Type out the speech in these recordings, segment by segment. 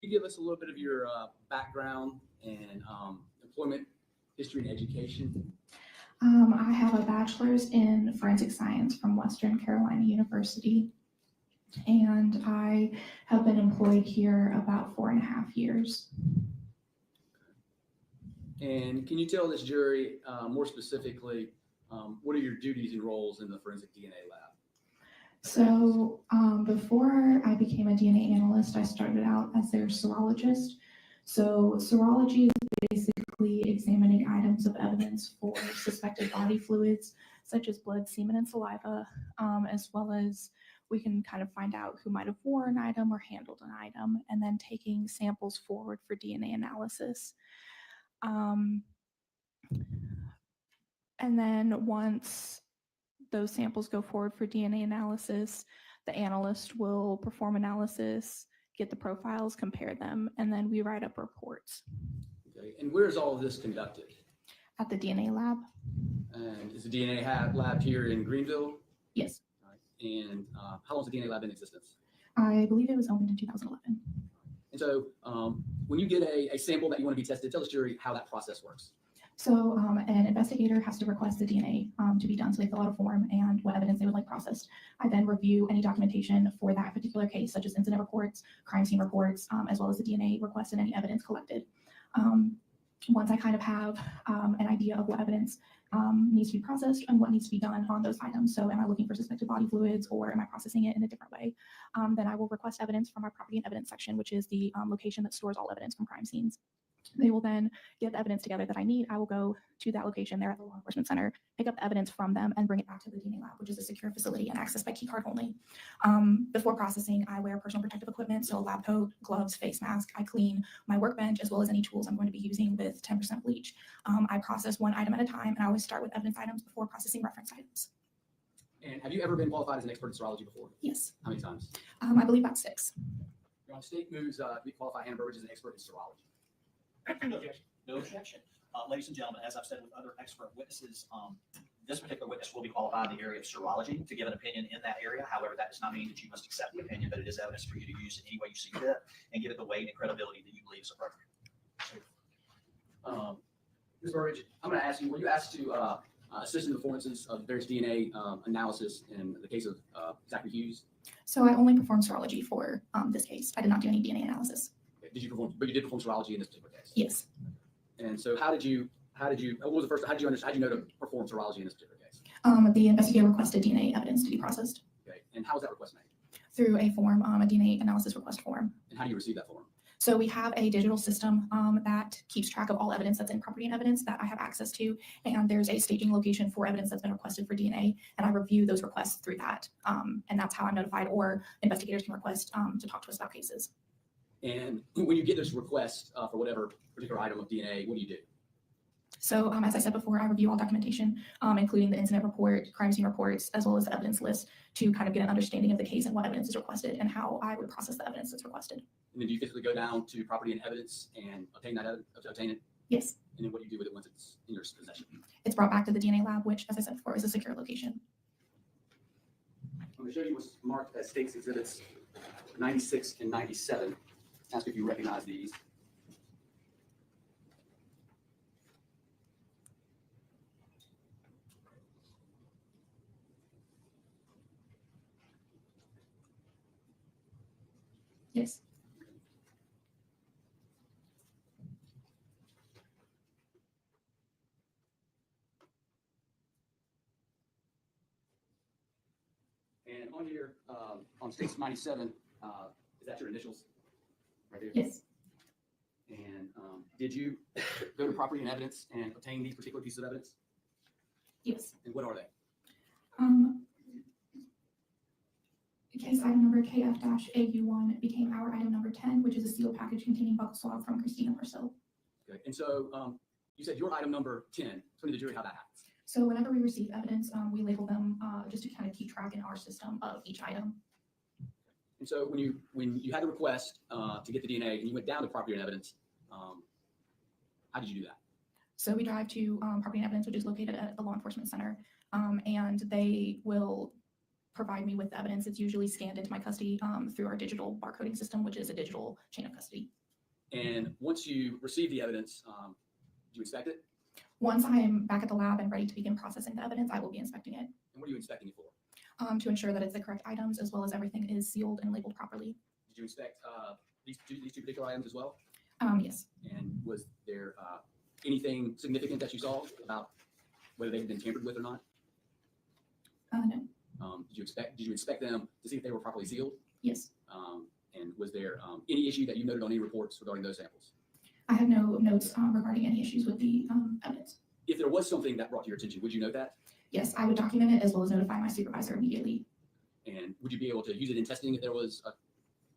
you give us a little bit of your background and employment history and education? I have a bachelor's in forensic science from Western Carolina University, and I have been employed here about 4.5 years. And can you tell this jury more specifically, what are your duties and roles in the forensic DNA lab? So before I became a DNA analyst, I started out as their serologist. So serology is basically examining items of evidence for suspected body fluids, such as blood, semen, and saliva, as well as we can kind of find out who might have worn an item or handled an item, and then taking samples forward for DNA analysis. And then once those samples go forward for DNA analysis, the analyst will perform analysis, get the profiles, compare them, and then we write up reports. Okay. And where is all of this conducted? At the DNA lab. And is the DNA lab here in Greenville? Yes. All right. And how long has the DNA lab been in existence? I believe it was opened in 2011. And so when you get a sample that you want to be tested, tell the jury how that process works. So an investigator has to request the DNA to be done. So they fill out a form and what evidence they would like processed. I then review any documentation for that particular case, such as incident reports, crime scene reports, as well as the DNA request and any evidence collected. Once I kind of have an idea of what evidence needs to be processed and what needs to be done on those items. So am I looking for suspected body fluids, or am I processing it in a different way? Then I will request evidence from our property and evidence section, which is the location that stores all evidence from crime scenes. They will then get the evidence together that I need. I will go to that location there at the law enforcement center, pick up the evidence from them, and bring it back to the DNA lab, which is a secure facility and accessed by key card only. Before processing, I wear personal protective equipment, so a lab coat, gloves, face mask. I clean my workbench as well as any tools I'm going to be using with 10% bleach. I process one item at a time, and I always start with evidence items before processing reference items. And have you ever been qualified as an expert in serology before? Yes. How many times? I believe about 6. Your state moves to be qualified Hannah Burbridge as an expert in serology. No objection. No objection. Ladies and gentlemen, as I've said with other expert witnesses, this particular witness will be qualified in the area of serology to give an opinion in that area. However, that does not mean that you must accept the opinion, but it is evidence for you to use in any way you see fit and give it the weight and credibility that you believe is appropriate. Ms. Burbridge, I'm going to ask you, were you asked to assist in the performances of various DNA analysis in the case of Zachary Hughes? So I only performed serology for this case. I did not do any DNA analysis. Did you perform? But you did perform serology in this particular case. Yes. And so, how did you? What was the first? How did you understand? How did you know to perform serology in this particular case? The investigator requested DNA evidence to be processed. Okay. And how was that request made? Through a form, a DNA analysis request form. And how do you receive that form? So we have a digital system that keeps track of all evidence that's in property and evidence that I have access to, and there's a staging location for evidence that's been requested for DNA, and I review those requests through that, and that's how I'm notified, or investigators can request to talk to us about cases. And when you get this request for whatever particular item of DNA, what do you do? So as I said before, I review all documentation, including the incident report, crime scene reports, as well as the evidence list, to kind of get an understanding of the case and what evidence is requested and how I would process the evidence that's requested. And then do you physically go down to property and evidence and obtain it? Yes. And then what do you do with it once it's in your possession? It's brought back to the DNA lab, which, as I said before, is a secure location. I'm going to show you what's marked as State's Exhibits 96 and 97. Ask if you recognize these. Yes. And on here, on State's 97, is that your initials? Right here? Yes. And did you go to property and evidence and obtain these particular pieces of evidence? Yes. And what are they? Case item number KF-AU1 became our item number 10, which is a sealed package containing buccal swab from Christina Parcell. Okay. And so you said your item number 10. Explain to the jury how that happens. So whenever we receive evidence, we label them just to kind of keep track in our system of each item. And so when you had the request to get the DNA and you went down to property and evidence, how did you do that? So we drive to property and evidence, which is located at the law enforcement center, and they will provide me with the evidence. It's usually scanned into my custody through our digital barcoding system, which is a digital chain of custody. And once you receive the evidence, do you inspect it? Once I'm back at the lab and ready to begin processing the evidence, I will be inspecting it And what are you inspecting it for? to ensure that it's the correct items as well as everything is sealed and labeled properly. Did you inspect these two particular items as well? Yes. And was there anything significant that you saw about whether they had been tampered with or not? No. Did you inspect them to see if they were properly sealed? Yes. And was there any issue that you noted on any reports regarding those samples? I have no notes regarding any issues with the evidence. If there was something that brought to your attention, would you note that? Yes, I would document it as well as notify my supervisor immediately. And would you be able to use it in testing if there was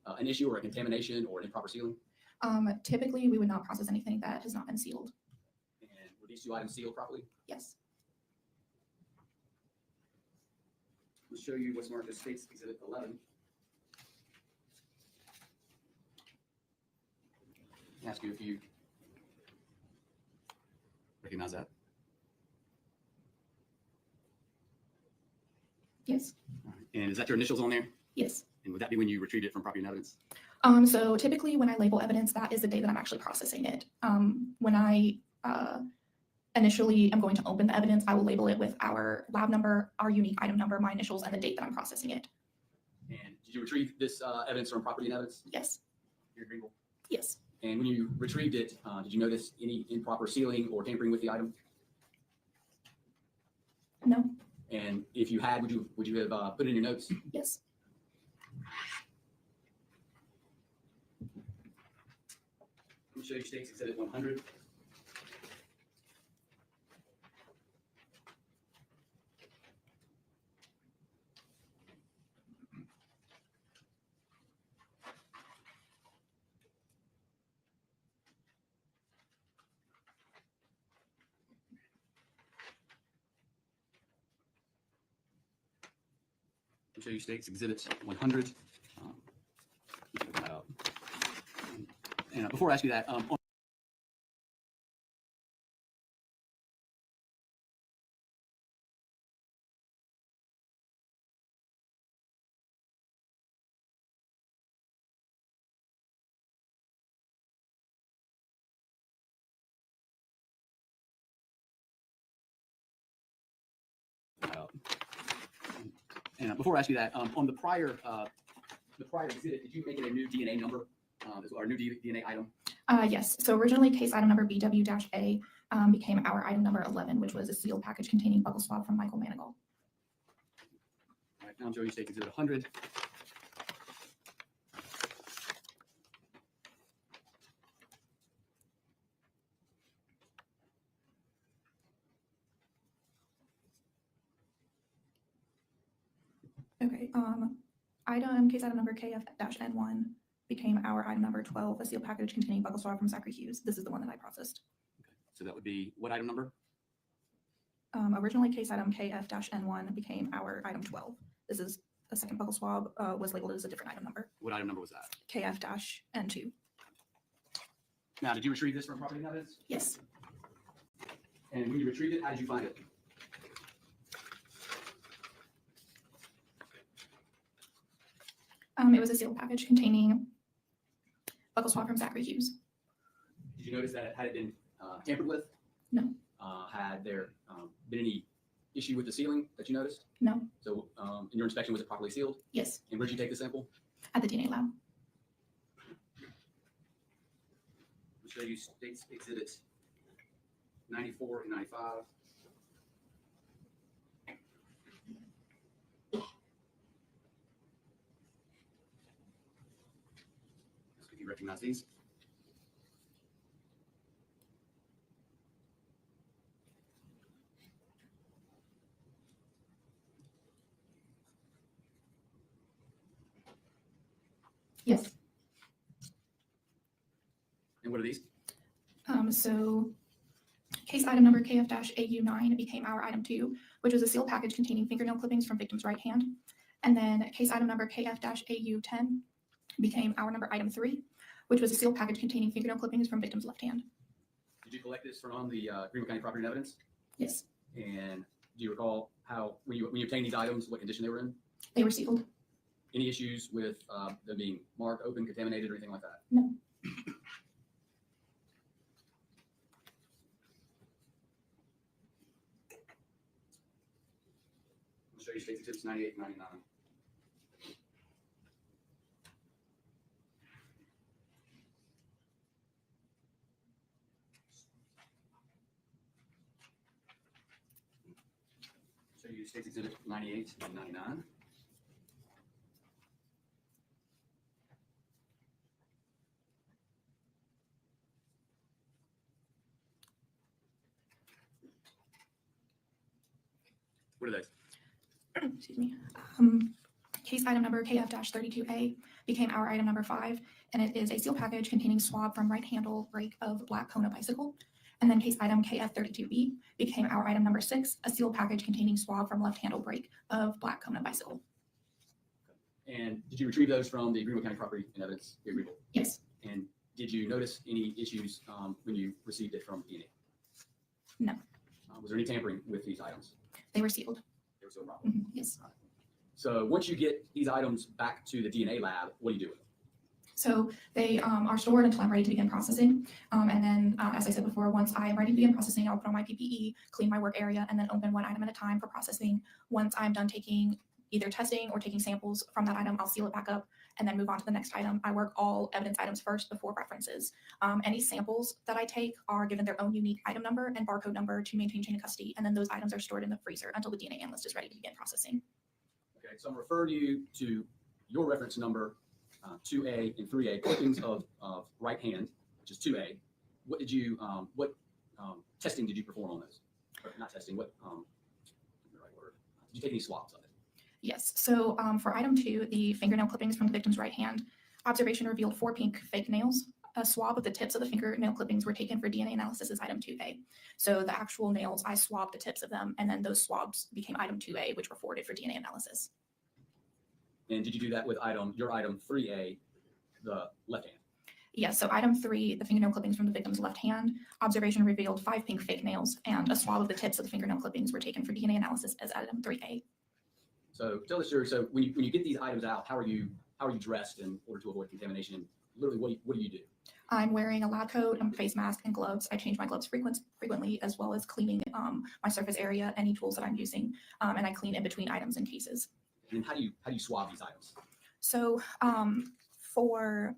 an issue or a contamination or an improper sealing? Typically, we would not process anything that has not been sealed. And were these two items sealed properly? Yes. We'll show you what's marked as States Exhibit 11. Ask you if you recognize that. Yes. All right. And is that your initials on there? Yes. And would that be when you retrieved it from property and evidence? So typically when I label evidence, that is the day that I'm actually processing it. When I initially am going to open the evidence, I will label it with our lab number, our unique item number, my initials, and the date that I'm processing it. And did you retrieve this evidence from property and evidence? Yes. You're agreeable? Yes. And when you retrieved it, did you notice any improper sealing or tampering with the item? No. And if you had, would you have put it in your notes? Yes. Let me show you States Exhibit 100. I'll show you States Exhibit 100. Check that out. And before I ask you that, before I ask you that, on the prior exhibit, did you make it a new DNA number, or a new DNA item? Yes. So originally case item number BW-A became our item number 11, which was a sealed package containing buccal swab from Michael Manigal. All right, now I'm showing you States Exhibit 100. Okay. Case item number KF-N1 became our item number 12, a sealed package containing buccal swab from Zachary Hughes. This is the one that I processed. Okay. So that would be what item number? Originally, case item KF-N1 became our item 12. This is a second buccal swab, was labeled as a different item number, What item number was that? KF-N2. Now, did you retrieve this from property and evidence? Yes. And when you retrieved it, how did you find it? It was a sealed package containing buccal swab from Zachary Hughes. Did you notice that had it been tampered with? No. Had there been any issue with the sealing that you noticed? No. So in your inspection, was it properly sealed? Yes. And where did you take the sample? At the DNA lab. I'll show you States Exhibits 94 and 95. If you recognize these. Yes. And what are these? So case item number KF-AU9 became our item 2, which was a sealed package containing fingernail clippings from victim's right hand. And then case item number KF-AU10 became our number item 3, which was a sealed package containing fingernail clippings from victim's left hand. Did you collect this from the Greenville County Property and Evidence? Yes. And do you recall how, when you obtained these items, what condition they were in? They were sealed. Any issues with them being marked, open, contaminated, or anything like that? No. I'll show you State's Exhibits 98 and 99. Show you State's Exhibit 98 and 99. What are those? Excuse me. Case item number KF-32A became our item number 5, and it is a sealed package containing swab from right handle brake of black Kona bicycle. And then case item KF-32B became our item number 6, a sealed package containing swab from left handle brake of black Kona bicycle. And did you retrieve those from the Greenville County Property and Evidence Bureau? Yes. And did you notice any issues when you received it from DNA? No. Was there any tampering with these items? They were sealed. There was no problem. Yes. So once you get these items back to the DNA lab, what do you do with them? So they are stored until I'm ready to begin processing. And then, as I said before, once I am ready to begin processing, I'll put on my PPE, clean my work area, and then open one item at a time for processing. Once I'm done taking either testing or taking samples from that item, I'll seal it back up and then move on to the next item. I work all evidence items first before references. Any samples that I take are given their own unique item number and barcode number to maintain chain of custody, and then those items are stored in the freezer until the DNA analyst is ready to begin processing. Okay, so I'm referring you to your reference number 2A and 3A, clippings of right hand, which is 2A. What did you, testing did you perform on those? Or not testing, what, the right word? Did you take any swabs of it? Yes. So for item 2, the fingernail clippings from the victim's right hand, observation revealed 4 pink fake nails. A swab of the tips of the fingernail clippings were taken for DNA analysis as item 2A. So the actual nails, I swabbed the tips of them, and then those swabs became item 2A, which were forwarded for DNA analysis. And did you do that with your item 3A, the left hand? Yes. So item 3, the fingernail clippings from the victim's left hand, observation revealed 5 pink fake nails, and a swab of the tips of the fingernail clippings were taken for DNA analysis as item 3A. So tell us, sir, so when you get these items out, how are you dressed in order to avoid contamination? Literally, what do you do? I'm wearing a lab coat, a face mask, and gloves. I change my gloves frequently, as well as cleaning my surface area, any tools that I'm using, and I clean in between items and cases. And how do you swab these items? So for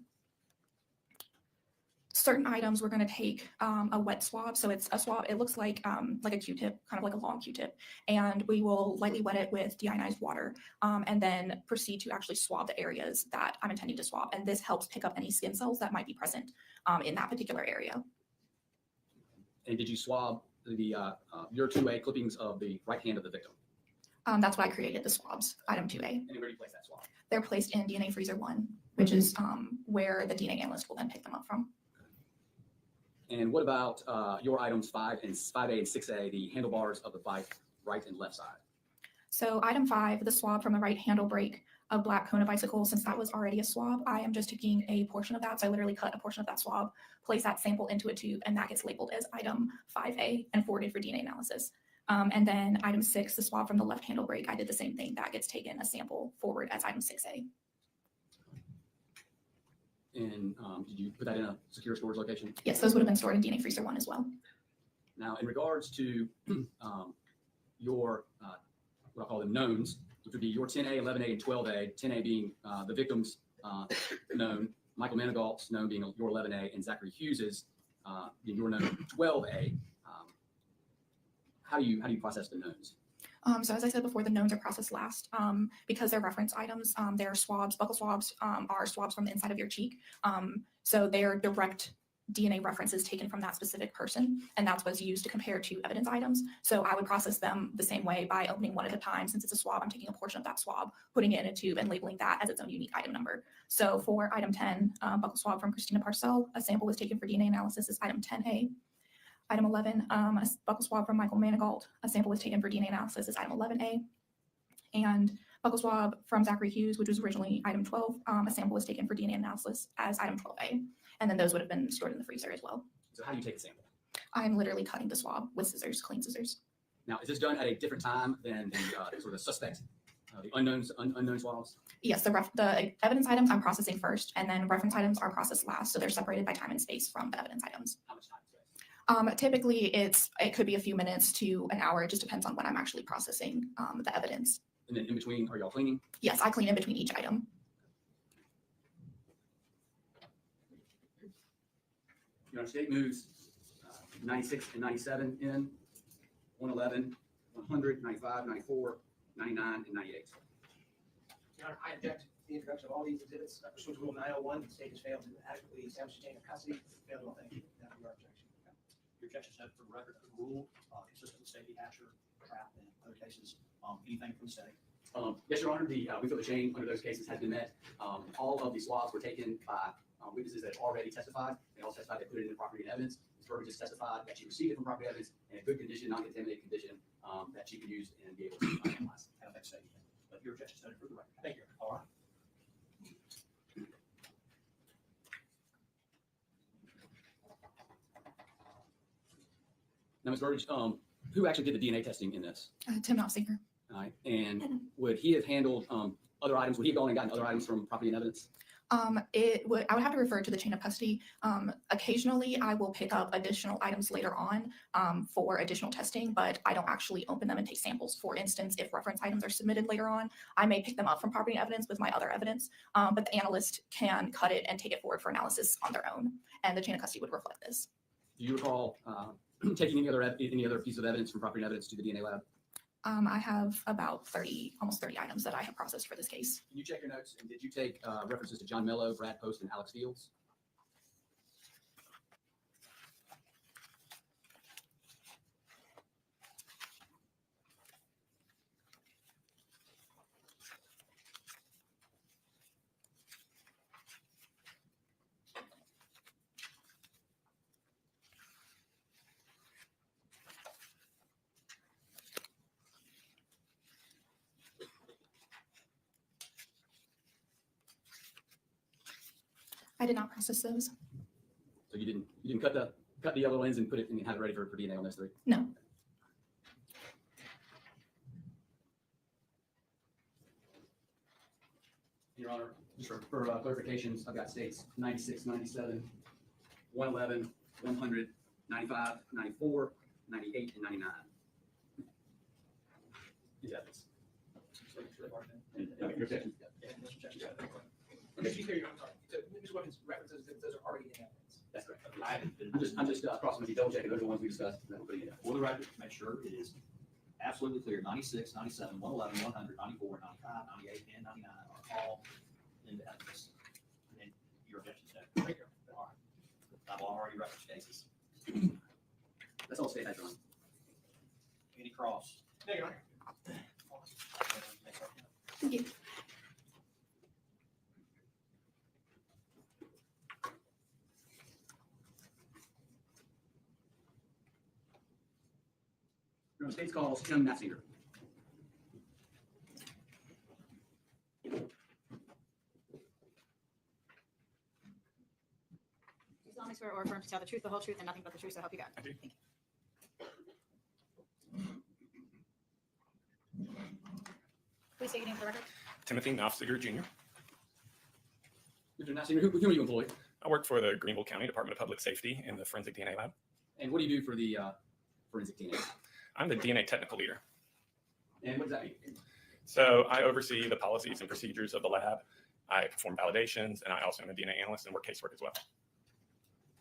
certain items, we're going to take a wet swab. So it's a swab. It looks like a Q-tip, kind of like a long Q-tip, and we will lightly wet it with deionized water, and then proceed to actually swab the areas that I'm intending to swab. And this helps pick up any skin cells that might be present in that particular area. And did you swab your 2A clippings of the right hand of the victim? That's why I created the swabs, item 2A. And where do you place that swab? They're placed in DNA freezer 1, which is where the DNA analyst will then pick them up from. And what about your items 5A and 6A, the handlebars of the bike, right and left side? So item 5, the swab from the right handle brake of black Kona bicycle, since that was already a swab, I am just taking a portion of that. So I literally cut a portion of that swab, place that sample into a tube, and that gets labeled as item 5A and forwarded for DNA analysis. And then item 6, the swab from the left handle brake, I did the same thing. That gets taken a sample forward as item 6A. And did you put that in a secure storage location? Yes, those would have been stored in DNA freezer 1 as well. Now, in regards to your, what I call them knowns, which would be your 10A, 11A, and 12A, 10A being the victim's known, Michael Manigault's known being your 11A, and Zachary Hughes's being your known 12A. How do you process the knowns? So as I said before, the knowns are processed last because they're reference items. They're swabs. Buccal swabs are swabs from the inside of your cheek. So they're direct DNA references taken from that specific person, and that's what's used to compare to evidence items. So I would process them the same way by opening one at a time. Since it's a swab, I'm taking a portion of that swab, putting it in a tube, and labeling that as its own unique item number. So for item 10, buccal swab from Christina Parcell, a sample was taken for DNA analysis as item 10A. Item 11, a buccal swab from Michael Manigault, a sample was taken for DNA analysis as item 11A. And buccal swab from Zachary Hughes, which was originally item 12, a sample was taken for DNA analysis as item 12A. And then those would have been stored in the freezer as well. So how do you take a sample? I'm literally cutting the swab with scissors, clean scissors. Now, is this done at a different time than the sort of suspect The unknown swabs? Yes, the evidence items I'm processing first, and then reference items are processed last, so they're separated by time and space from the evidence items. How much time? Typically, it could be a few minutes to an hour. It just depends on when I'm actually processing the evidence. And then in between, are y'all cleaning? Yes, I clean in between each item. Your Honor, state moves 96 and 97 in, 111, 100, 95, 94, 99, and 98. Your Honor, I object to the introduction of all these exhibits. Pursuant to Rule 901, the state has failed to adequately establish a chain of custody. Failed to thank you. That would be our objection. Your objection is noted for the record. The rule consistent with state Hatcher, trap, and other cases. Anything from the state? Yes, Your Honor, we feel the chain under those cases has been met. All of the swabs were taken by witnesses that have already testified. They all testified they put it in the property and evidence. Ms. Burgess just testified that she received it from property evidence in a good condition, non-contaminated condition, that she could use and be able to analyze. I don't think so. But your objection is noted for the record. Thank you. All right. Now, Ms. Burgess, who actually did the DNA testing in this? Tim Knopfsinger. All right, and would he have handled other items? Would he have gone and gotten other items from property and evidence? I would have to refer to the chain of custody. Occasionally, I will pick up additional items later on for additional testing, but I don't actually open them and take samples. For instance, if reference items are submitted later on, I may pick them up from property and evidence with my other evidence, but the analyst can cut it and take it forward for analysis on their own, and the chain of custody would reflect this. Do you recall taking any other piece of evidence from property and evidence to the DNA lab? I have about almost 30 items that I have processed for this case. Can you check your notes? And did you take references to John Mello, Brad Post, and Alex Fields? I did not process those. So you didn't cut the yellow ends and put it and have it ready for DNA on those three? No. Your Honor, just for clarifications, I've got states 96, 97, 111, 100, 95, 94, 98, and 99. These evidence. And your objection? Yeah, this objection is noted for the record. Just to be clear, Your Honor, sorry. So Ms. Wilkins references, those are already in evidence. That's correct. I'm I'm just crossing with you, double checking. Those are the ones we discussed. And then we'll put it in. For the record, to make sure it is absolutely clear, 96, 97, 111, 100, 94, 95, 98, and 99 are all in the evidence. And your objection is noted. Thank you. All right. I've already referenced cases. That's all state has, Your Honor. Any cross? No, Your Honor. Thank you. Your Honor, state's calls Tim Knopfsinger. You solemnly swear or affirm to tell the truth, the whole truth, and nothing but the truth, so help you God. I do. Thank you. Please state your name for the record. Timothy Knopfsiger Jr. Mr. Knopfsinger, who are you employed? I work for the Greenville County Department of Public Safety in the Forensic DNA Lab. And what do you do for the forensic DNA? I'm the DNA technical leader. And what does that mean? So I oversee the policies and procedures of the lab. I perform validations, and I also am a DNA analyst and work casework as well.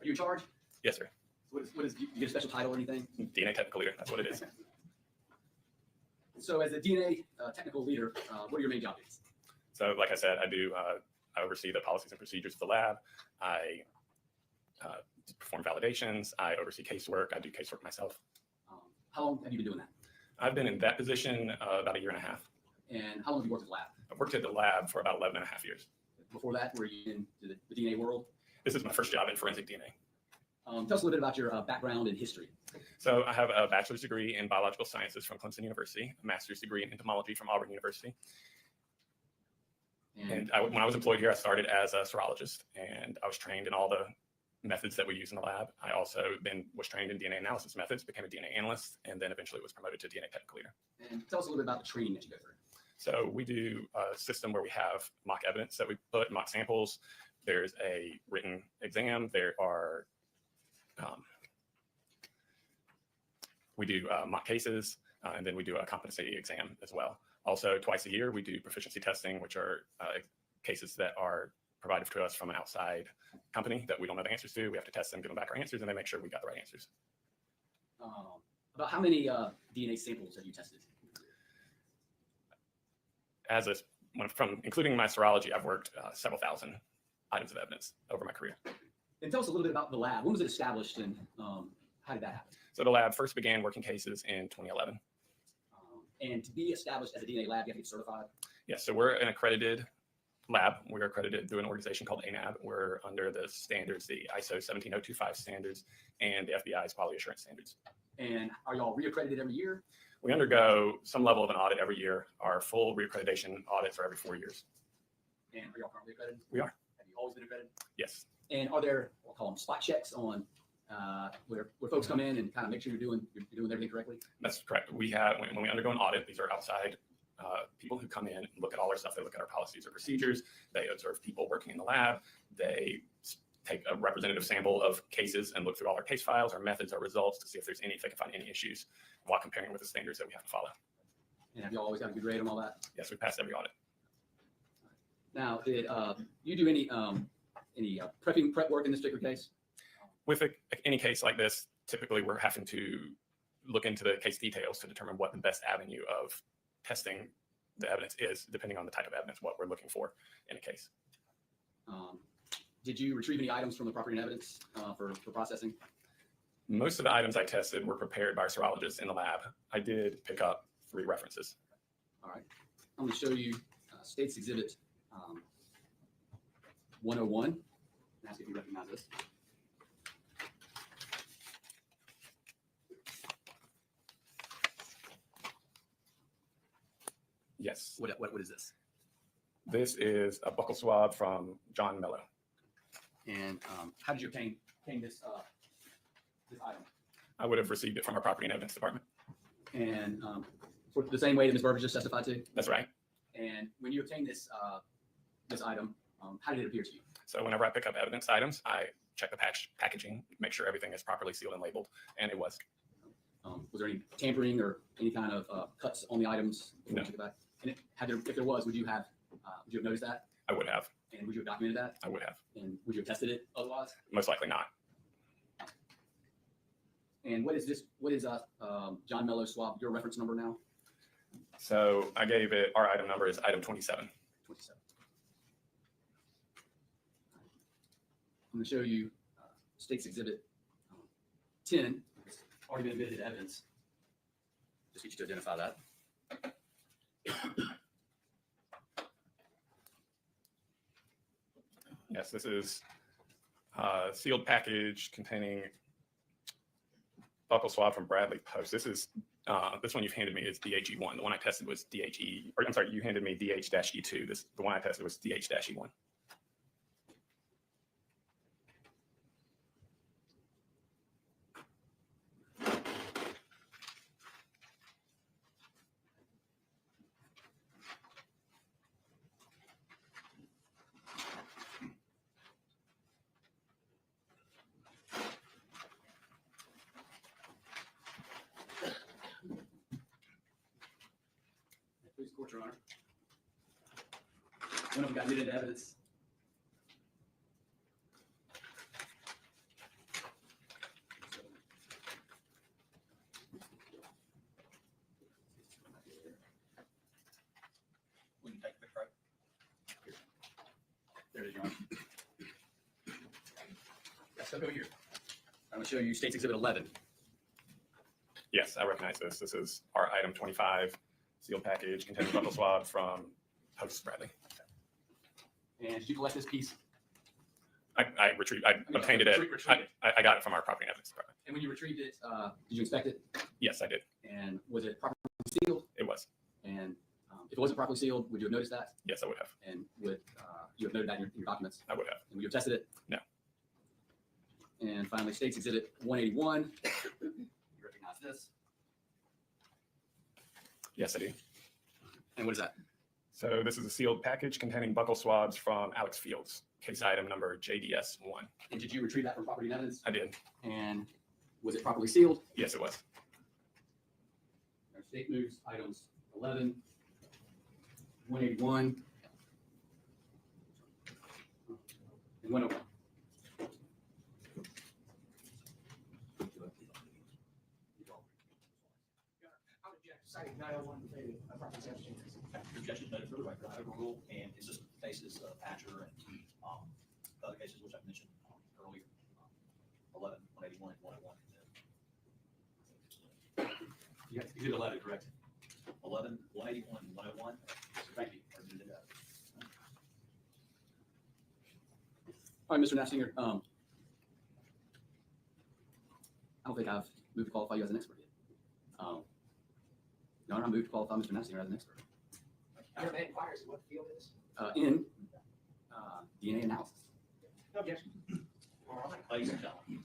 Are you in charge? Yes, sir. What is you get a special title or anything? DNA technical leader, that's what it is. So as a DNA technical leader, what are your main job duties? So like I said, I oversee the policies and procedures of the lab. I perform validations. I oversee casework. I do casework myself. How long have you been doing that? I've been in that position about a year and a half. And how long have you worked at the lab? I've worked at the lab for about 11 and a half years. Before that, were you in the DNA world? This is my first job in forensic DNA. Tell us a little bit about your background and history. So I have a bachelor's degree in biological sciences from Clemson University, a master's degree in entomology from Auburn University. And when I was employed here, I started as a serologist, and I was trained in all the methods that we use in the lab. I also then was trained in DNA analysis methods, became a DNA analyst, and then eventually was promoted to DNA technical leader. And tell us a little bit about the training that you go through. So we do a system where we have mock evidence that we put, mock samples. There's a written exam. There are, we do mock cases, and then we do a competency exam as well. Also, twice a year, we do proficiency testing, which are cases that are provided to us from an outside company that we don't know the answers to. We have to test them, give them back our answers, and they make sure we got the right answers. About how many DNA samples have you tested? From including my serology, I've worked several thousand items of evidence over my career. And tell us a little bit about the lab. When was it established, and how did that happen? So the lab first began working cases in 2011. And to be established as a DNA lab, you have to get certified. Yes, so we're an accredited lab. We're accredited through an organization called ANAB. We're under the standards, the ISO 17025 standards, and the FBI's quality assurance standards. And are y'all reaccredited every year? We undergo some level of an audit every year. Our full reaccreditation audits are every 4 years. And are y'all currently accredited? We are. Have you always been accredited? Yes. And are there, we'll call them spot checks on where folks come in and kind of make sure you're doing everything correctly? That's correct. We have, when we undergo an audit, these are outside people who come in and look at all our stuff. They look at our policies or procedures. They observe people working in the lab. They take a representative sample of cases and look through all our case files, our methods, our results to see if they can find any issues while comparing with the standards that we have to follow. And have you always got a good grade on all that? Yes, we passed every audit. Now, did you do any prep work in this particular case? With any case like this, typically we're having to look into the case details to determine what the best avenue of testing the evidence is, depending on the type of evidence, what we're looking for in a case. Did you retrieve any items from the property and evidence for processing? Most of the items I tested were prepared by serologists in the lab. I did pick up 3 references. All right. I'm going to show you States Exhibit 101. And ask if you recognize this. Yes. What is this? This is a buccal swab from John Mello. And how did you obtain this item? I would have received it from our property and evidence department. And for the same way that Ms. Burbage just testified to? That's right. And when you obtained this item, how did it appear to you? So whenever I pick up evidence items, I check the packaging, make sure everything is properly sealed and labeled, and it was. Was there any tampering or any kind of cuts on the items? No. And if there was, would you have noticed that? I would have. And would you have documented that? I would have. And would you have tested it otherwise? Most likely not. And what is this? What is John Mello swab? Your reference number now? So I gave it, our item number is item 27. 27. I'm going to show you State's Exhibit 10. It's already been admitted evidence. Just get you to identify that. Yes, this is a sealed package containing buccal swab from Bradley Post. This is this one you've handed me is DHE1. The one I tested was DHE, or I'm sorry, you handed me DH-E2. The one I tested was DH-E1. Please, court, Your Honor. One of them got admitted into evidence. We can take a picture. There it is, Your Honor. Yes, so go here. I'm going to show you State's Exhibit 11. Yes, I recognize this. This is our item 25, sealed package containing buccal swab from Post Bradley. And did you collect this piece? I obtained it. I got it from our property and evidence department. And when you retrieved it, did you inspect it? Yes, I did. And was it properly sealed? It was. And if it wasn't properly sealed, would you have noticed that? Yes, I would have. And would you have noted that in your documents? I would have. And would you have tested it? No. And finally, State's Exhibit 181. You recognize this? Yes, I do. And what is that? So this is a sealed package containing buccal swabs from Alex Fields, case item number JDS1. And did you retrieve that from property and evidence? I did. And was it properly sealed? Yes, it was. Our state moves items 11, 181, and 101. I would object to citing 901 related property sales changes. Your objection is noted for the record. I overrule and consistent with cases of Patcher and other cases which I've mentioned earlier. 11, 181, and 101. You did 11, correct? 11, 181, and 101. Thank you. are admitted evidence. All right, Mr. Nafsinger, I don't think I've moved to qualify you as an expert yet. No, I moved to qualify Mr. Nafsinger as an expert Your man inquires what the field is. in DNA analysis. No objection. Ladies and gentlemen,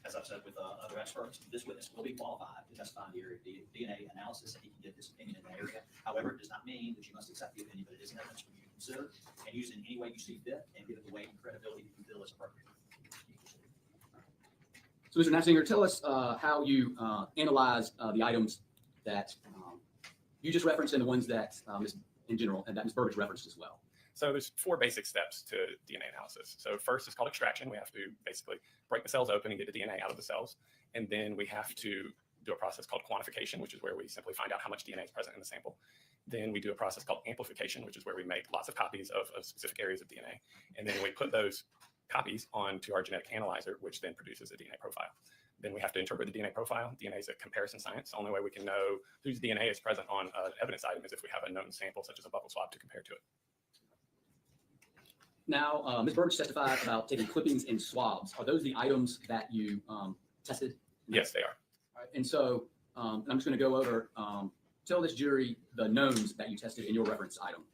as I've said with other experts, this witness will be qualified to testify in the area of DNA analysis, and he can give his opinion in the area. However, it does not mean that you must accept the opinion, but it is an evidence for you to consider and use in any way you see fit and give it the weight and credibility that you feel is appropriate. So, Mr. Nafsinger, tell us how you analyze the items that you just referenced and the ones that in general and that Ms. Burbidge referenced as well. So there's 4 basic steps to DNA analysis. So first is called extraction. We have to basically break the cells open and get the DNA out of the cells. And then we have to do a process called quantification, which is where we simply find out how much DNA is present in the sample. Then we do a process called amplification, which is where we make lots of copies of specific areas of DNA. And then we put those copies onto our genetic analyzer, which then produces a DNA profile. Then we have to interpret the DNA profile. DNA is a comparison science. The only way we can know whose DNA is present on an evidence item is if we have a known sample, such as a buccal swab, to compare to it. Now, Ms. Burbidge testified about taking clippings and swabs. Are those the items that you tested? Yes, they are. All right, and so I'm just going to go over, tell this jury the knowns that you tested in your reference item.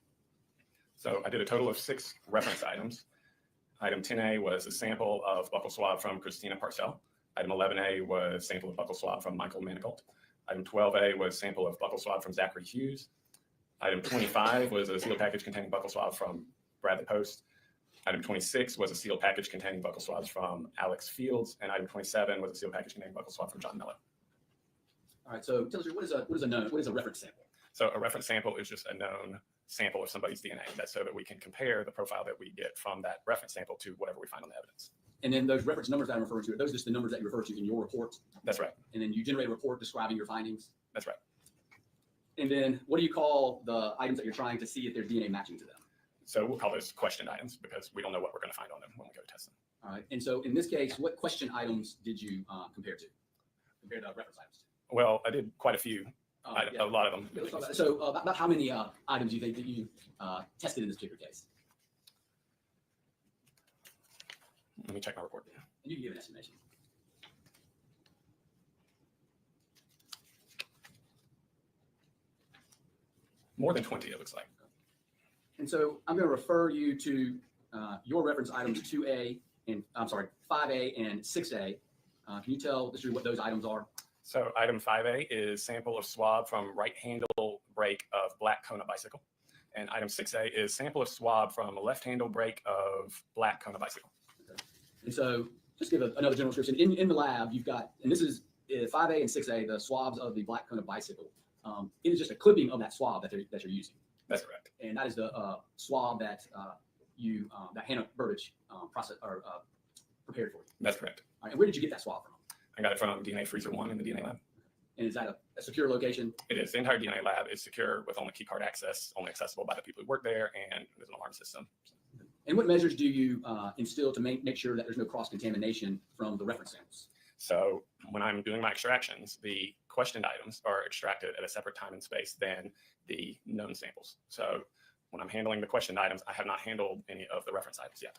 So I did a total of 6 reference items. Item 10A was a sample of buccal swab from Christina Parcell. Item 11A was sample of buccal swab from Michael Manigault. Item 12A was sample of buccal swab from Zachary Hughes. Item 25 was a sealed package containing buccal swab from Bradley Post. Item 26 was a sealed package containing buccal swabs from Alex Fields. And item 27 was a sealed package containing buccal swab from John Mello. All right, so tell us, what is a known, what is a reference sample? So a reference sample is just a known sample of somebody's DNA. That's so that we can compare the profile that we get from that reference sample to whatever we find on the evidence. And then those reference numbers that I'm referring to, are those just the numbers that you refer to in your report? That's right. And then you generate a report describing your findings? That's right. And then what do you call the items that you're trying to see if there's DNA matching to them? So we'll call those question items because we don't know what we're going to find on them when we go to test them. All right, and so in this case, what question items did you compare to? Compare the reference items to? Well, I did quite a few, Yeah. a lot of them. Let's talk about that. So about how many items do you think that you tested in this particular case? Let me check my report. And you can give an estimation. More than 20, it looks like. And so I'm going to refer you to your reference items 2A and I'm sorry, 5A and 6A. Can you tell the jury what those items are? So item 5A is sample of swab from right handle brake of black Kona bicycle. And item 6A is sample of swab from left handle brake of black Kona bicycle. And so just give another general description. In the lab, you've got, and this is 5A and 6A, the swabs of the black Kona bicycle. It is just a clipping of that swab that you're using. That's correct. And that is the swab that that Hannah Burbidge prepared for you. That's correct. All right, and where did you get that swab from? I got it from DNA Freezer 1 in the DNA lab. And is that a secure location? It is. The entire DNA lab is secure with only key card access, only accessible by the people who work there, and there's an alarm system. And what measures do you instill to make sure that there's no cross-contamination from the reference samples? So when I'm doing my extractions, the questioned items are extracted at a separate time and space than the known samples. So when I'm handling the questioned items, I have not handled any of the reference items yet.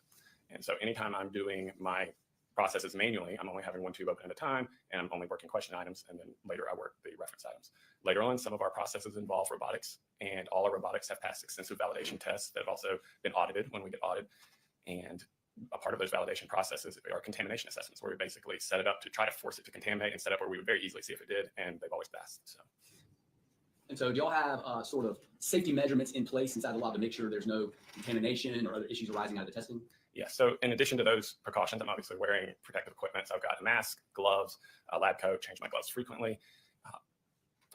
And so anytime I'm doing my processes manually, I'm only having one tube open at a time, and I'm only working question items, and then later I work the reference items. Later on, some of our processes involve robotics, and all our robotics have passed extensive validation tests that have also been audited when we get audited. And a part of those validation processes are contamination assessments, where we basically set it up to try to force it to contaminate and set up where we would very easily see if it did, and they've always passed. So. And so do y'all have sort of safety measurements in place inside the lab to make sure there's no contamination or other issues arising out of the testing? Yeah, so in addition to those precautions, I'm obviously wearing protective equipment. So I've got a mask, gloves, a lab coat, change my gloves frequently.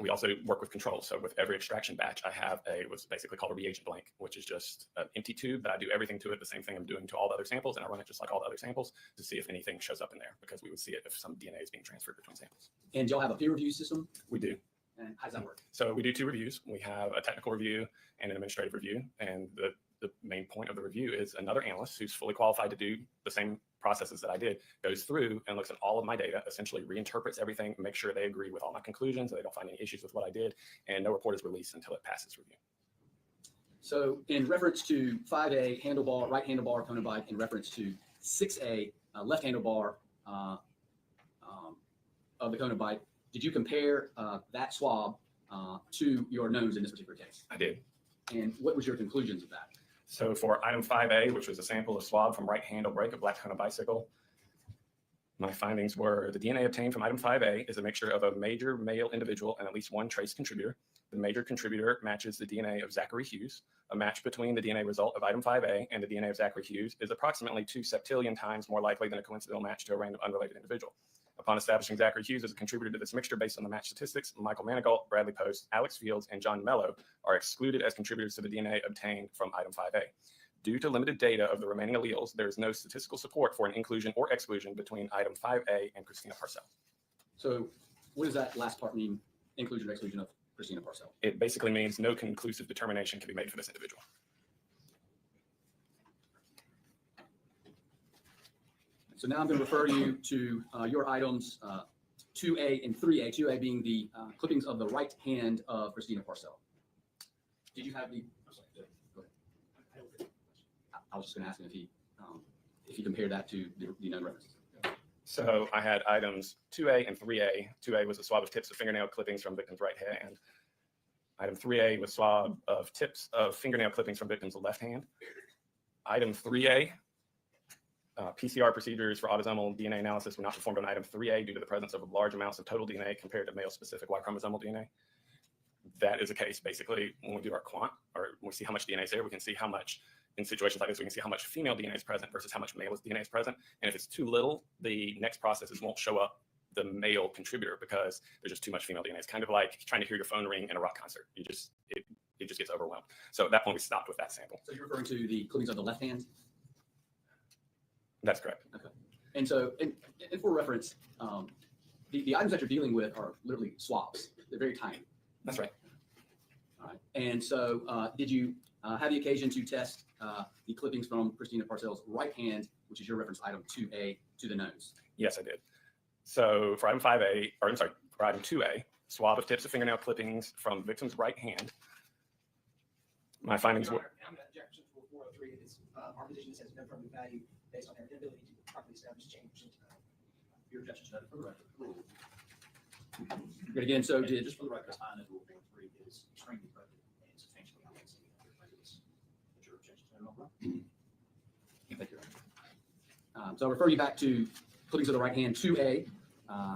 We also work with controls. So with every extraction batch, I have what's basically called a reagent blank, which is just an empty tube that I do everything to it, the same thing I'm doing to all the other samples, and I run it just like all the other samples to see if anything shows up in there, because we would see it if some DNA is being transferred between samples. And do y'all have a peer review system? We do. And how does that work? So we do 2 reviews. We have a technical review and an administrative review. And the main point of the review is another analyst who's fully qualified to do the same processes that I did, goes through and looks at all of my data, essentially reinterprets everything, make sure they agree with all my conclusions, that they don't find any issues with what I did, and no report is released until it passes review. So in reference to 5A handlebar, right handlebar conobite, in reference to 6A left handlebar of the conobite, did you compare that swab to your nose in this particular case? I did. And what was your conclusions of that? So for item 5A, which was a sample of swab from right handle brake of black Kona bicycle, my findings were the DNA obtained from item 5A is a mixture of a major male individual and at least one trace contributor. The major contributor matches the DNA of Zachary Hughes. A match between the DNA result of item 5A and the DNA of Zachary Hughes is approximately 2 septillion times more likely than a coincidental match to a random unrelated individual. Upon establishing Zachary Hughes as a contributor to this mixture based on the match statistics, Michael Manigault, Bradley Post, Alex Fields, and John Mello are excluded as contributors to the DNA obtained from item 5A. Due to limited data of the remaining alleles, there is no statistical support for an inclusion or exclusion between item 5A and Christina Parcell. So what does that last part mean, inclusion or exclusion of Christina Parcell? It basically means no conclusive determination can be made for this individual. So now I'm going to refer you to your items 2A and 3A, 2A being the clippings of the right hand of Christina Parcell. Did you have the, I'm sorry, go ahead. I was just going to ask him if he compared that to the known references. So I had items 2A and 3A. 2A was a swab of tips of fingernail clippings from victim's right hand. Item 3A was swab of tips of fingernail clippings from victim's left hand. Item 3A, PCR procedures for autosomal DNA analysis were not performed on item 3A due to the presence of large amounts of total DNA compared to male-specific Y chromosomal DNA. That is a case, basically, when we do our quant, or when we see how much DNA is there, we can see how much, in situations like this, we can see how much female DNA is present versus how much male DNA is present. And if it's too little, the next processes won't show up the male contributor because there's just too much female DNA. It's kind of like trying to hear your phone ring in a rock concert. It just gets overwhelmed. So at that point, we stopped with that sample. So you're referring to the clippings of the left hand? That's correct. Okay. And so, and for reference, the items that you're dealing with are literally swabs. They're very tiny. That's right. All right. And so did you have the occasion to test the clippings from Christina Parcell's right hand, which is your reference item 2A, to the nose? Yes, I did. So for item 5A, or I'm sorry, for item 2A, swab of tips of fingernail clippings from victim's right hand. My findings were. I'm going to object to 403. It's our position says no further value based on their inability to properly establish change. Your objection is noted for the record. But again, so And did, just for the record, I know Rule 403 is extremely prevalent and substantially outweighs any other prejudice. But your objection is noted on the record. thank you. So I'll refer you back to clippings of the right hand 2A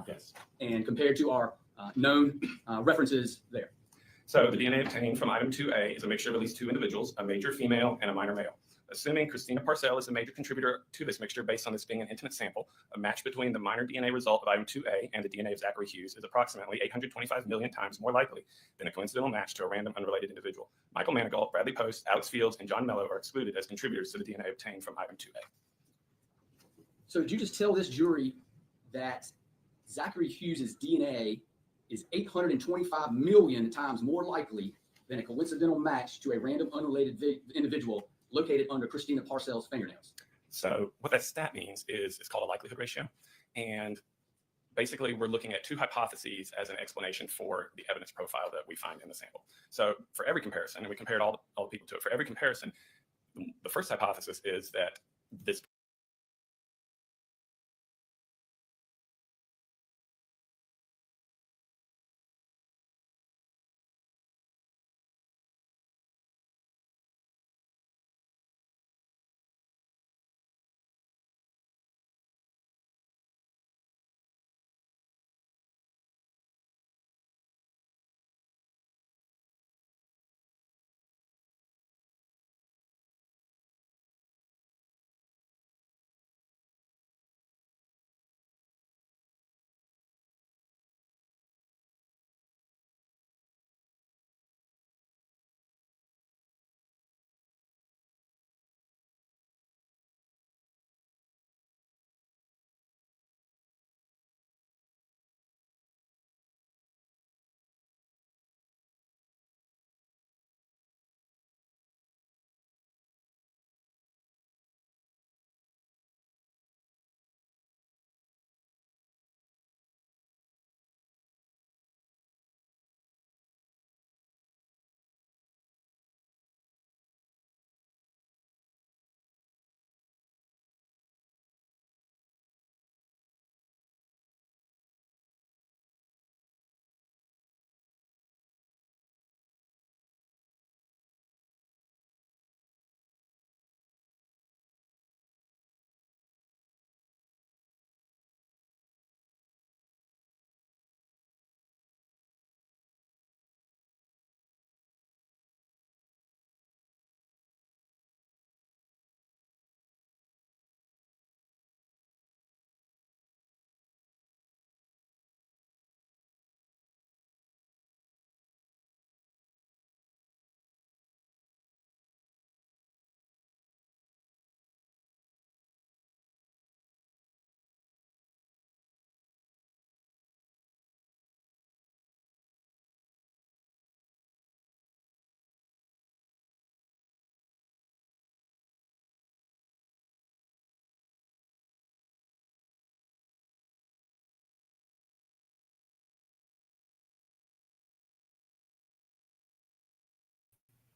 Yes. and compared to our known references there. So the DNA obtained from item 2A is a mixture of at least 2 individuals, a major female and a minor male. Assuming Christina Parcell is a major contributor to this mixture based on this being an intimate sample, a match between the minor DNA result of item 2A and the DNA of Zachary Hughes is approximately 825 million times more likely than a coincidental match to a random unrelated individual. Michael Manigault, Bradley Post, Alex Fields, and John Mello are excluded as contributors to the DNA obtained from item 2A. So did you just tell this jury that Zachary Hughes's DNA is 825 million times more likely than a coincidental match to a random unrelated individual located under Christina Parcell's fingernails? So what that stat means is it's called a likelihood ratio. And basically we're looking at 2 hypotheses as an explanation for the evidence profile that we find in the sample. So for every comparison, and we compared all the people to it, for every comparison, the first hypothesis is that this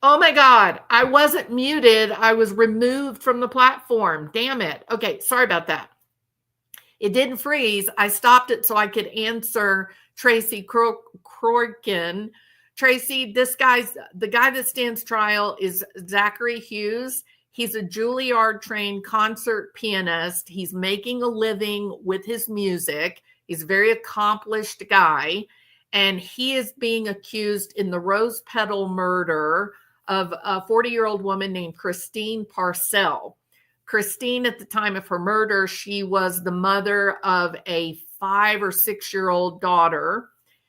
Oh my God. I wasn't muted. I was removed from the platform. Damn it. Okay. Sorry about that. It didn't freeze. I stopped it so I could answer Tracy Croykin. Tracy, the guy that stands trial is Zachary Hughes. He's a Juilliard trained concert pianist. He's making a living with his music. He's a very accomplished guy. And he is being accused in the Rose Petal murder of a 40-year-old woman named Christine Parcell. Christine, at the time of her murder, she was the mother of a 5 or 6-year-old daughter.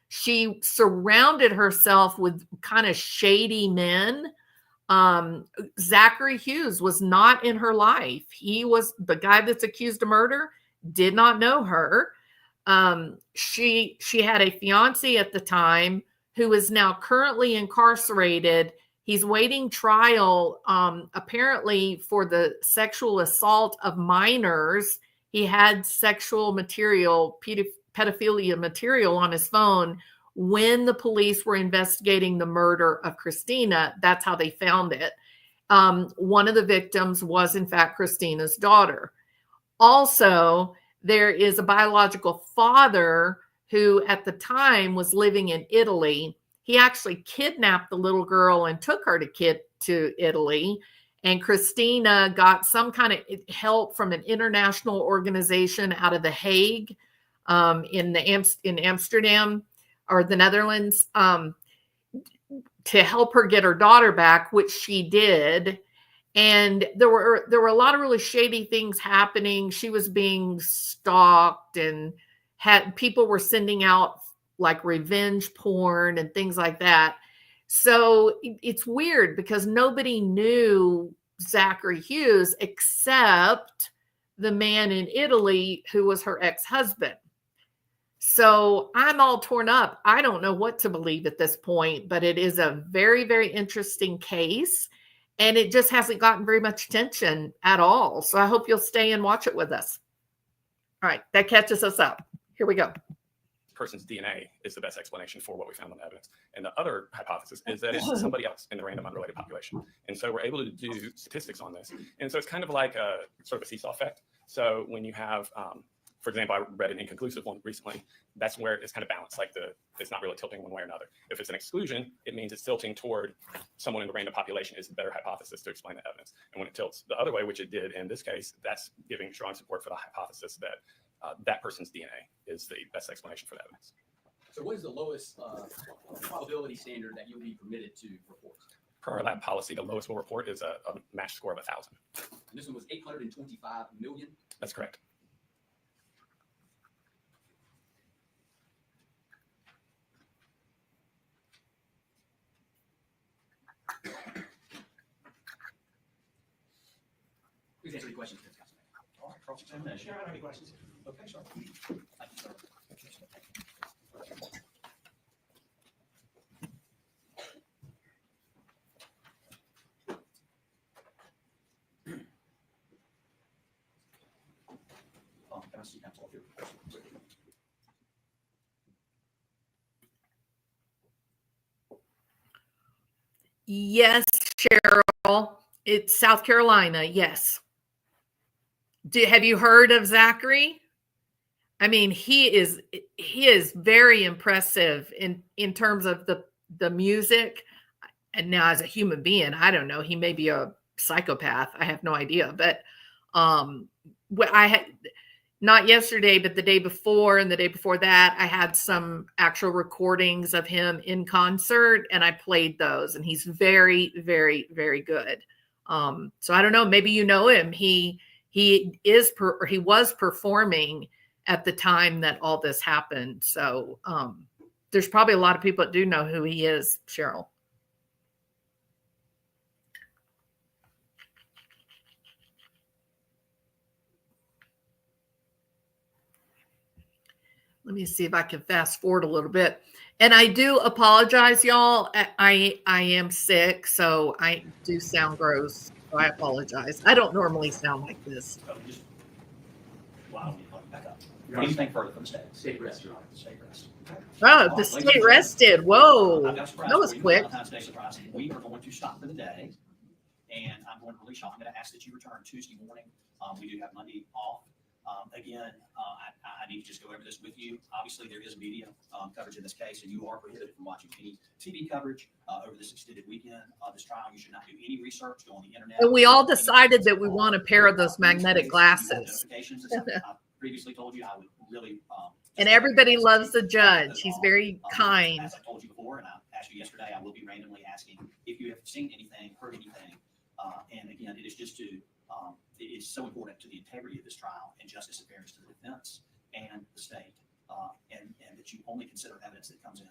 She surrounded herself with kind of shady men. Zachary Hughes was not in her life. He was the guy that's accused of murder, did not know her. She had a fiance at the time who is now currently incarcerated. He's waiting trial, apparently for the sexual assault of minors. He had sexual material, pedophilia material on his phone when the police were investigating the murder of Christina. That's how they found it. One of the victims was, in fact, Christina's daughter. Also, there is a biological father who at the time was living in Italy. He actually kidnapped the little girl and took her to Italy. And Christina got some kind of help from an international organization out of The Hague, in Amsterdam or the Netherlands, to help her get her daughter back, which she did. And there were a lot of really shady things happening. She was being stalked, and people were sending out like revenge porn and things like that. So it's weird because nobody knew Zachary Hughes except the man in Italy who was her ex-husband. So I'm all torn up. I don't know what to believe at this point, but it is a very, very interesting case. And it just hasn't gotten very much attention at all. So I hope you'll stay and watch it with us. All right, that catches us up. Here we go. Person's DNA is the best explanation for what we found on the evidence. And the other hypothesis is that it's somebody else in the random unrelated population. And so we're able to do statistics on this. And so it's kind of like a sort of a seesaw effect. So when you have, for example, I read an inconclusive one recently. That's where it's kind of balanced, like it's not really tilting one way or another. If it's an exclusion, it means it's tilting toward someone in the random population is the better hypothesis to explain the evidence. And when it tilts the other way, which it did in this case, that's giving strong support for the hypothesis that that person's DNA is the best explanation for the evidence. So what is the lowest probability standard that you'll be permitted to report? Per our lab policy, the lowest we'll report is a match score of 1,000. And this one was 825 million? That's correct. Please answer any questions. All right, cross-examination. Chair, I don't have any questions. Okay, sir. Thank you, sir. Can I see counsel here? Yes, Cheryl. It's South Carolina. Yes. Have you heard of Zachary? I mean, he is very impressive in terms of the music. And now as a human being, I don't know, he may be a psychopath. I have no idea. But I had not yesterday, but the day before and the day before that, I had some actual recordings of him in concert, and I played those, and he's very, very, very good. So I don't know, maybe you know him. He was performing at the time that all this happened. So there's probably a lot of people that do know who he is, Cheryl. Let me see if I can fast forward a little bit. And I do apologize, y'all. I am sick, so I do sound gross. So I apologize. I don't normally sound like this. Well, I don't need to back up. What do you think further from the state? State rest, Your Honor. State rest. Oh, the state rested. Whoa, I've got a surprise that was for you. quick. Valentine's Day surprise. We are going to stop for the day, and I'm going to release y'all. I'm going to ask that you return Tuesday morning. We do have Monday off. Again, I need to just go over this with you. Obviously, there is media coverage in this case, and you are prohibited from watching any TV coverage over this extended weekend of this trial. You should not do any research, go on the internet. And we all decided that we want a pair of those magnetic glasses. Notifications. As I previously told you, I would really. And everybody loves the judge. He's very kind. As I told you before, and I asked you yesterday, I will be randomly asking if you have seen anything, heard anything. And again, it is just to, it is so important to the integrity of this trial and justice and fairness to the defense and the state, and that you only consider evidence that comes in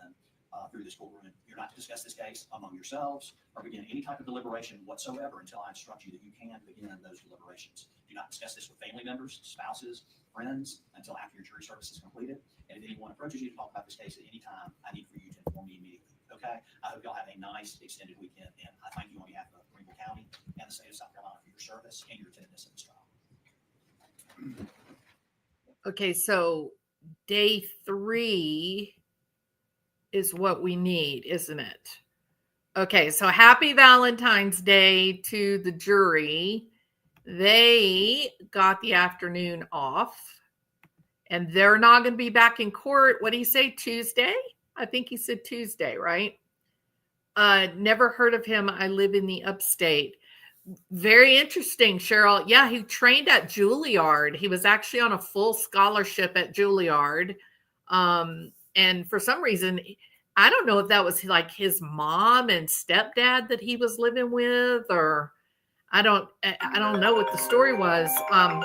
through this courtroom. You're not to discuss this case among yourselves or begin any type of deliberation whatsoever until I instruct you that you can begin those deliberations. Do not discuss this with family members, spouses, friends until after your jury service is completed. And if anyone approaches you to talk about this case at any time, I need for you to inform me immediately. Okay? I hope y'all have a nice extended weekend, and I thank you on behalf of Greenville County and the state of South Carolina for your service and your attentiveness in this trial. Okay, so day 3 is what we need, isn't it? Okay, so happy Valentine's Day to the jury. They got the afternoon off, and they're not going to be back in court. What did he say, Tuesday? I think he said Tuesday, right? Never heard of him. I live in the upstate. Very interesting, Cheryl. Yeah, he trained at Juilliard. He was actually on a full scholarship at Juilliard. And for some reason, I don't know if that was like his mom and stepdad that he was living with, or I don't know what the story was. I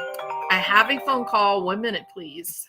have a phone call. 1 minute, please.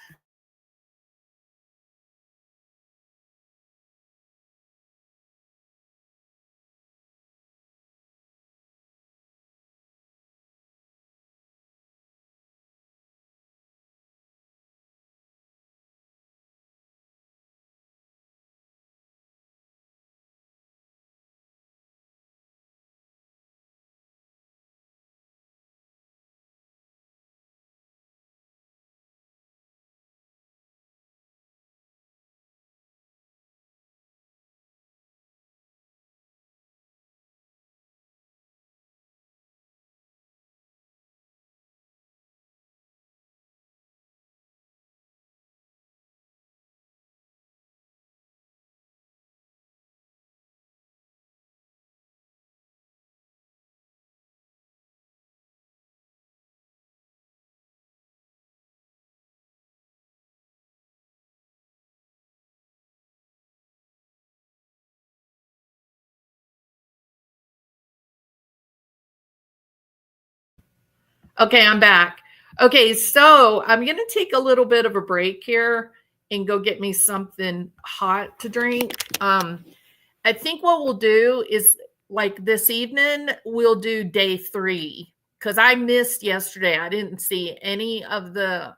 Okay, I'm back. Okay, so I'm going to take a little bit of a break here and go get me something hot to drink. I think what we'll do is, like, this evening, we'll do day 3 because I missed yesterday. I didn't see any of the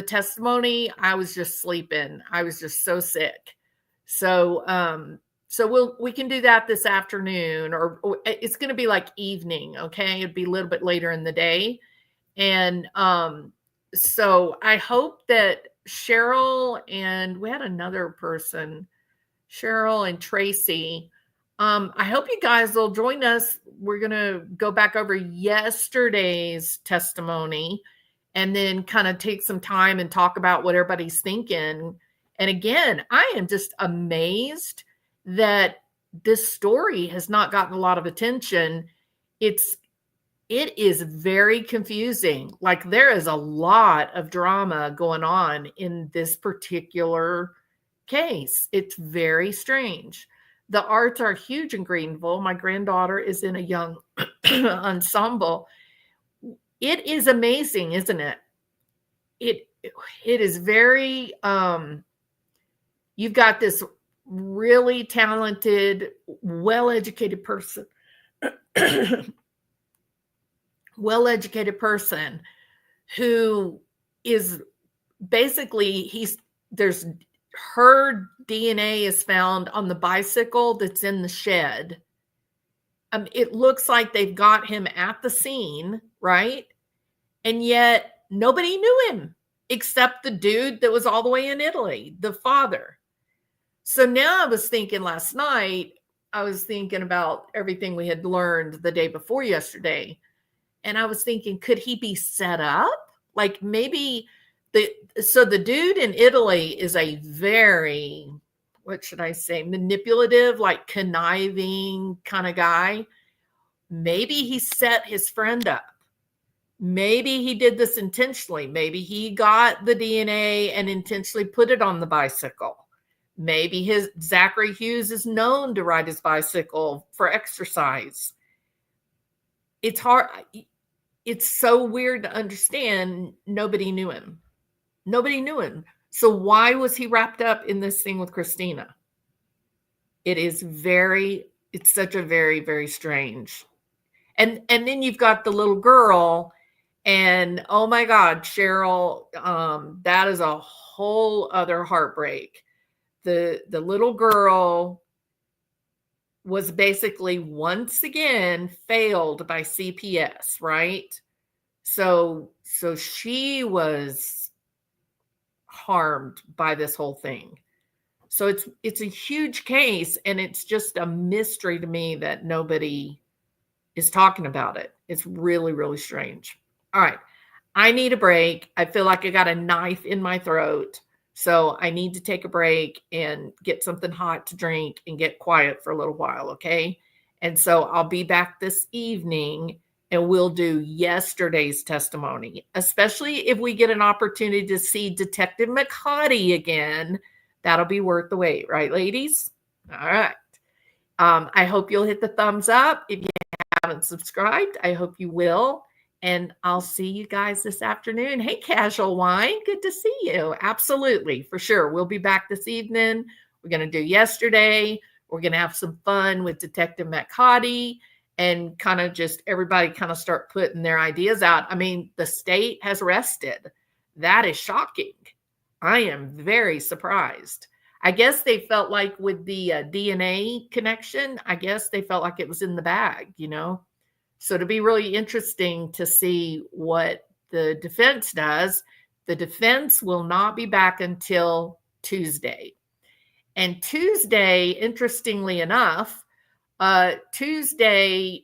testimony. I was just sleeping. I was just so sick. So we can do that this afternoon, or it's going to be like evening. Okay. It'd be a little bit later in the day. And, so I hope that Cheryl, and we had another person, Cheryl and Tracy. I hope you guys will join us. We're going to go back over yesterday's testimony and then kind of take some time and talk about what everybody's thinking. And again, I am just amazed that this story has not gotten a lot of attention. It is very confusing. Like, there is a lot of drama going on in this particular case. It's very strange. The arts are huge in Greenville. My granddaughter is in a young ensemble. It is amazing, isn't it? It is very, you've got this really talented, well-educated person, who is basically, there's her DNA is found on the bicycle that's in the shed. It looks like they've got him at the scene, right? And yet nobody knew him except the dude that was all the way in Italy, the father. So now I was thinking last night, I was thinking about everything we had learned the day before yesterday. And I was thinking, could he be set up? Like maybe the dude in Italy is a very, what should I say, manipulative, like conniving kind of guy. Maybe he set his friend up. Maybe he did this intentionally. Maybe he got the DNA and intentionally put it on the bicycle. Maybe Zachary Hughes is known to ride his bicycle for exercise. It's hard. It's so weird to understand. Nobody knew him. Nobody knew him. So why was he wrapped up in this thing with Christina? It's such a very, very strange. And then you've got the little girl, and oh my God, Cheryl, that is a whole other heartbreak. The little girl was basically once again failed by CPS, right? So she was harmed by this whole thing. So it's a huge case, and it's just a mystery to me that nobody is talking about it. It's really, really strange. All right. I need a break. I feel like I got a knife in my throat. So I need to take a break and get something hot to drink and get quiet for a little while. Okay. And so I'll be back this evening and we'll do yesterday's testimony, especially if we get an opportunity to see Detective McCarty again. That'll be worth the wait. Right, ladies? All right. I hope you'll hit the thumbs up. If you haven't subscribed, I hope you will. And I'll see you guys this afternoon. Hey, Casual Wine, good to see you. Absolutely, for sure. We'll be back this evening. We're going to do yesterday. We're going to have some fun with Detective McCarty and kind of just everybody kind of start putting their ideas out. I mean, the state has rested. That is shocking. I am very surprised. I guess they felt like with the DNA connection, I guess they felt like it was in the bag, you know? So it'll be really interesting to see what the defense does. The defense will not be back until Tuesday. And Tuesday, interestingly enough, Tuesday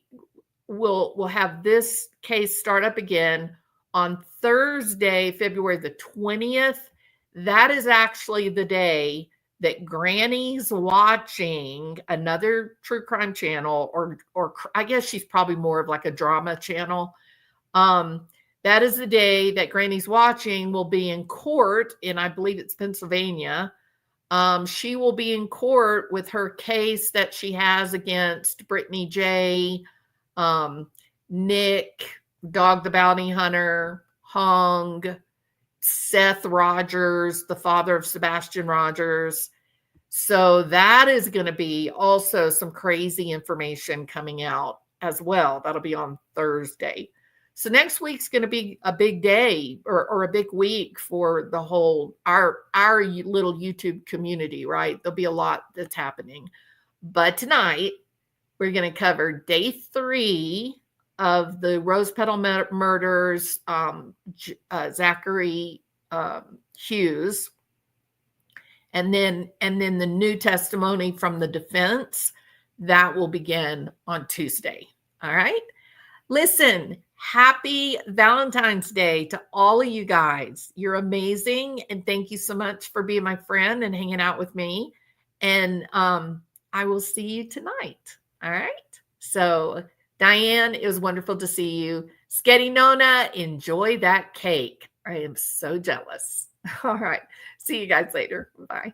we'll have this case start up again on Thursday, February the 20th. That is actually the day that Granny's watching another true crime channel, or I guess she's probably more of like a drama channel. That is the day that Granny's watching will be in court in, I believe it's Pennsylvania. She will be in court with her case that she has against Brittany J, Nick, Dog the Bounty Hunter, Hung, Seth Rogers, the father of Sebastian Rogers. So that is going to be also some crazy information coming out as well. That'll be on Thursday. So next week's going to be a big day or a big week for the whole, our little YouTube community, right? There'll be a lot that's happening. But tonight we're going to cover day 3 of the Rose Petal murders, Zachary Hughes, and then the new testimony from the defense that will begin on Tuesday. All right. Listen, happy Valentine's Day to all of you guys. You're amazing, and thank you so much for being my friend and hanging out with me. And I will see you tonight. All right. So Diane, it was wonderful to see you. Sketty Nona, enjoy that cake. I am so jealous. All right. See you guys later. Bye.